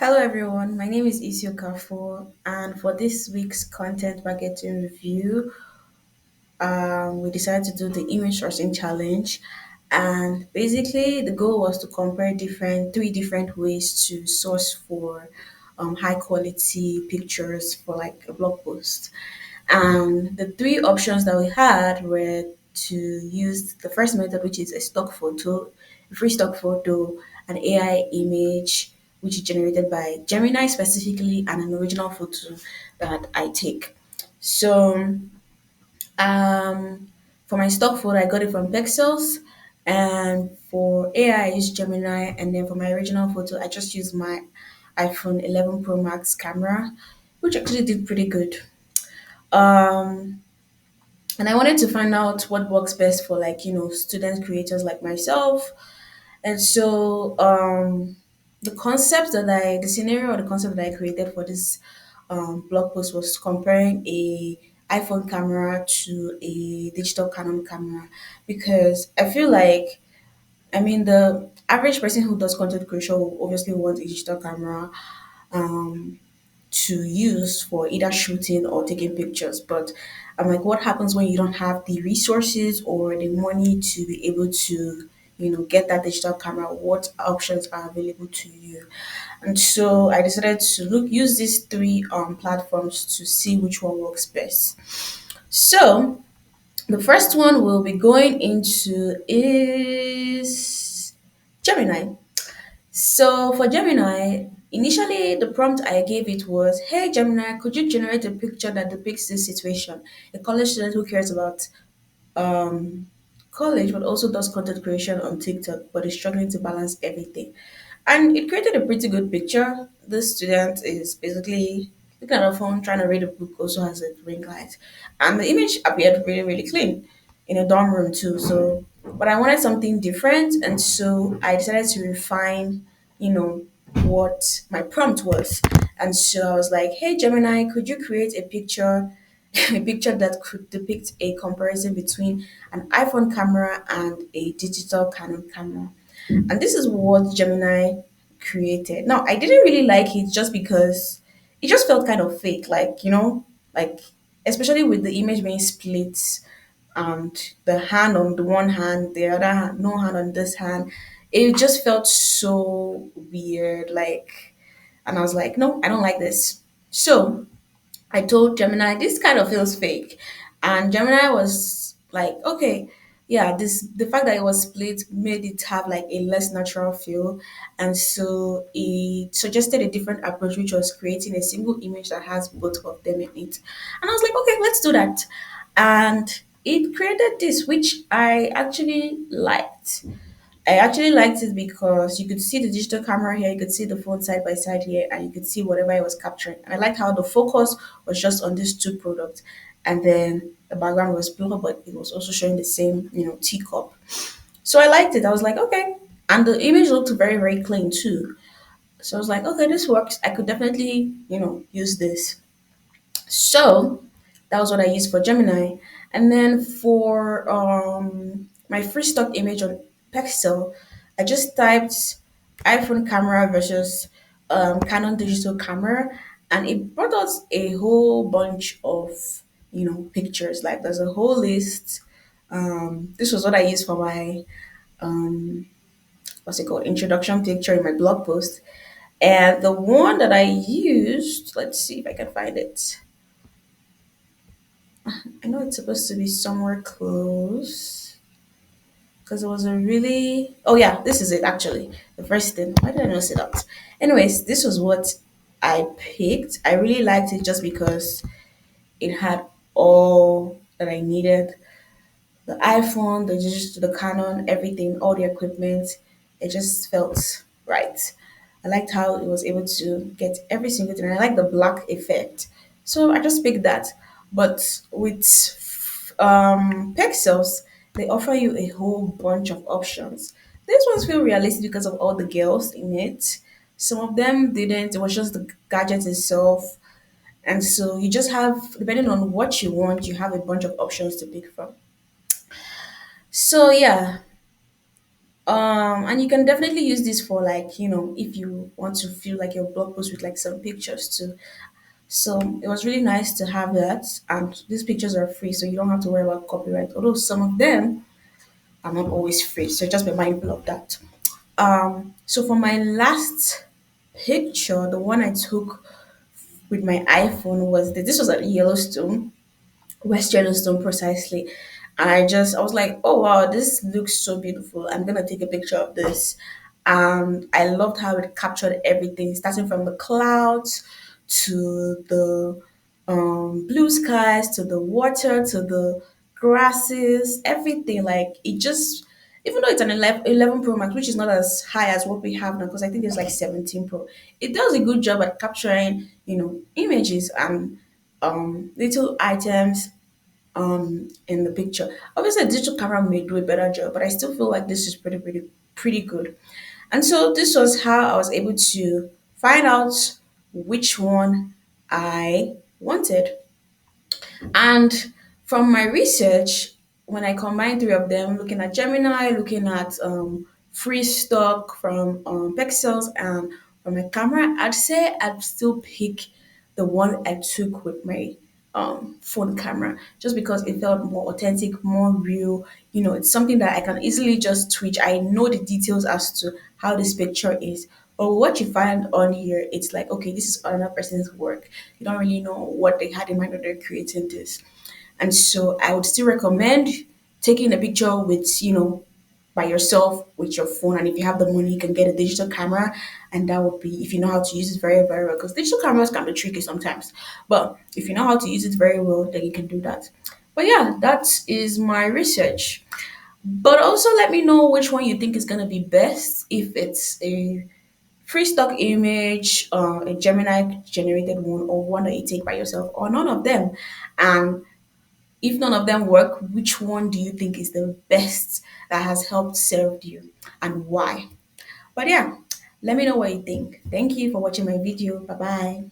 Hello everyone, my name is Isio Kafo, and for this week's content marketing review, we decided to do the image sourcing challenge. And basically, the goal was to compare three different ways to source for high quality pictures for like a blog post. And the three options that we had were to use the first method, which is a stock photo, a free stock photo, an AI image, which is generated by Gemini specifically, and an original photo that I take. So, um, for my stock photo, I got it from Pexels, and for AI, I use Gemini, and then for my original photo, I just used my iPhone 11 Pro Max camera, which actually did pretty good. Um, and I wanted to find out what works best for student creators like myself. And so the scenario or the concept that I created for this blog post was comparing a iPhone camera to a digital Canon camera, because I feel like, the average person who does content creation will obviously want a digital camera um, to use for either shooting or taking pictures. But I'm like, what happens when you don't have the resources or the money to be able to, get that digital camera? What options are available to you? And so I decided to use these three platforms to see which one works best. So the first one we'll be going into is Gemini. So for Gemini, initially the prompt I gave it was, "Hey Gemini, could you generate a picture that depicts this situation? A college student who cares about um, college but also does content creation on TikTok but is struggling to balance everything." And it created a pretty good picture. This student is basically looking at her phone, trying to read a book, also has a ring light. And the image appeared really, really clean in a dorm room too. So, but I wanted something different. And so I decided to refine, you know, what my prompt was. And so I was like, "Hey Gemini, could you create a picture, a picture that could depict a comparison between an iPhone camera and a digital Canon camera?" And this is what Gemini created. Now, I didn't really like it just because it just felt kind of fake, like especially with the image being split and the hand on the one hand, the other hand, no hand on this hand. It just felt so weird, and I was like, no, I don't like this. So I told Gemini this kind of feels fake, and Gemini was like, okay, yeah, this the fact that it was split made it have like a less natural feel, and so it suggested a different approach, which was creating a single image that has both of them in it. And I was like, okay, let's do that, and it created this, which I actually liked. I actually liked it because you could see the digital camera here, you could see the phone side by side here, and you could see whatever it was capturing. And I liked how the focus was just on these two products, and then the background was blue, but it was also showing the same, teacup. So I liked it. I was like, okay, and the image looked very, very clean too. So I was like, okay, this works. I could definitely, use this. So that was what I used for Gemini. And then for my free stock image on Pexel, I just typed iPhone camera versus Canon digital camera, and it brought us a whole bunch of pictures. Like there's a whole list. This was what I used for my um, what's it called, introduction picture in my blog post. And the one that I used, let's see if I can find it. I know it's supposed to be somewhere close because it was a really. Oh yeah, this is it actually. The first thing. Why did I not say that? Anyways, this was what I picked. I really liked it just because it had all that I needed: the iPhone, the Canon, everything, all the equipment. It just felt right. I liked how it was able to get every single thing. I like the black effect, so I just picked that. But with Pixels, they offer you a whole bunch of options. These ones feel realistic because of all the girls in it. Some of them didn't. It was just the gadget itself. And so you just have, depending on what you want, you have a bunch of options to pick from. So yeah, And you can definitely use this for like, if you want to feel like your blog post with like some pictures too. So it was really nice to have that. And these pictures are free, so you don't have to worry about copyright. Although some of them are not always free, so just be mindful of that. So for my last picture, the one I took with my iPhone was this was at Yellowstone. West Yellowstone precisely. And I was like, oh wow, this looks so beautiful. I'm gonna take a picture of this. I loved how it captured everything, starting from the clouds to the blue skies to the water to the grasses, everything. Like it just, even though it's an 11 Pro Max, which is not as high as what we have now, because I think it's like 17 Pro, it does a good job at capturing, images and little items in the picture. Obviously, a digital camera may do a better job, but I still feel like this is pretty good. And so this was how I was able to find out which one I wanted. And from my research, when I combined three of them, looking at Gemini, looking at free stock from Pexels, and from my camera, I'd say I'd still pick the one I took with my phone camera, just because it felt more authentic, more real. It's something that I can easily just twitch. I know the details as to how this picture is. But what you find on here, it's like, okay, this is another person's work. You don't really know what they had in mind when they're creating this. And so I would still recommend taking a picture with, by yourself with your phone. And if you have the money, you can get a digital camera. And that would be, if you know how to use it very, very well. Because digital cameras can be tricky sometimes. But if you know how to use it very well, then you can do that. But yeah, that is my research. But also let me know which one you think is going to be best, if it's a free stock image, a Gemini generated one, or one that you take by yourself, or none of them. And if none of them work, which one do you think is the best that has helped served you, and why? But yeah, let me know what you think. Thank you for watching my video. Bye bye.